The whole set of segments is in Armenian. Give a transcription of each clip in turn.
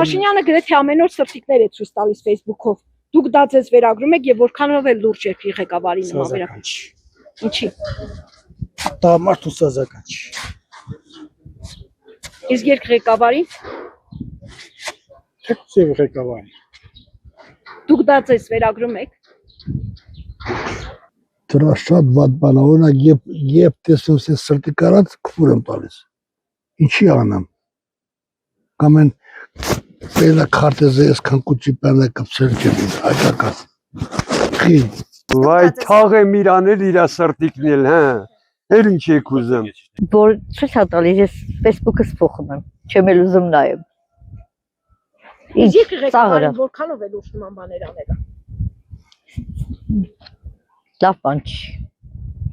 Փաշինյանը գրեթե ամեն օր սրտիկներ է ցույց տալիս Facebook-ով։ Դուք դա ձեզ վերագրում եք եւ որքանով է լուրջ երկրի ղեկավարի նման վերագրում։ Ինչի։ Դա մարդու սազական չի։ Իսկ երկրի ղեկավարին։ Թեկուզ ղեկավարին։ Դուք դա ձեզ վերագրում եք։ Դրա շատ վատ բան է, օրինակ երբ տեսնում ես սրտի կարած քուր եմ տալիս։ Ինչի անեմ։ Կամ են Pela քարտեզը այսքան կուճի բանը կպցել չեմ այդակաս։ Խի։ Վայ թաղ եմ իրանել իրա սրտիկնել, հա։ Էլ ինչ եք ուզում։ Որ ցույց է տալիս, ես Facebook-ս փոխում եմ, չեմ էլ ուզում նայեմ։ Իսկ երկրի ղեկավարին որքանով է լուրջ նման բաներ անել։ Լավ բան չի։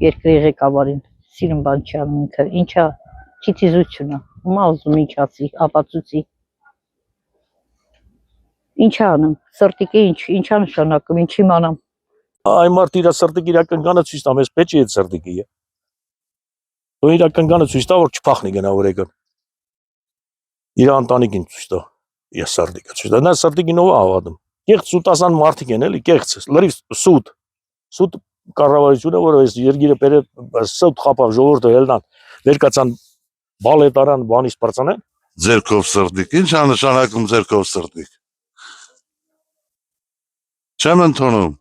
Երկրի ղեկավարին սիրուն բան չի անում ինքը, ինչա քիթիզություն է։ Ումա ուզում ինչ ասի, ապացուցի։ Ինչ անեմ, սրտիկը ինչա նշանակում, ինչ իմանամ։ Այ մարդ իր սրտիկը իրական գանը ցույց տա, մեզ պետք է այդ սրտիկը։ Դու իրական գանը ցույց տա, որ չփախնի գնա օրեկան։ Իր ընտանիքին ցույց տա, ես սրտիկը ցույց տա, նա սրտիկին ով է հավատում։ Կեղծ սուտասան մարդիկ են էլի, կեղծ, լրիվ սուտ։ Սուտ կառավարությունը, որ այս երգիրը բերե սուտ խապավ ժողովուրդը ելնան, վերկացան բալետարան բանից բարձանեն։ Ձերքով սրտիկ, ինչ է նշանակում ձերքով սրտիկ։ Չեմ ընդունում։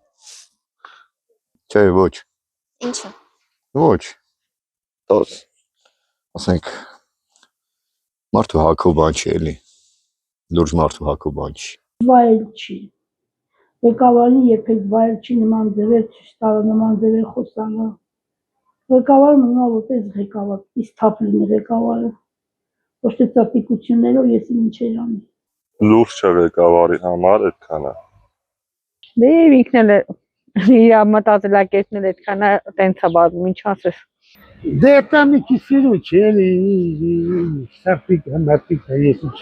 Չէ, ոչ։ Ինչը։ Ոչ։ Տոս։ Ասենք մարդու հակով բան չի էլի։ Լուրջ մարդու հակով բան չի։ Վայել չի։ Ղեկավարին երբեք վայել չի նման ձևեր ցույց տալը, նման ձևեր խոսալը։ Ղեկավարը մնա որպես ղեկավար, իսկ թափ լինի ղեկավարը։ Ոչ թե ծափիկություններով ես ինչեր անի։ Լուրջ չէ ղեկավարի համար այդքան է։ Դե ինքն էլ իր մտածելակերպն էլ այդքան է տենց է բացում, ինչ ասես։ Դե դա մի քիչ սիրուն չէ, էլի սարպիկ, համարպիկ, ես ինչ։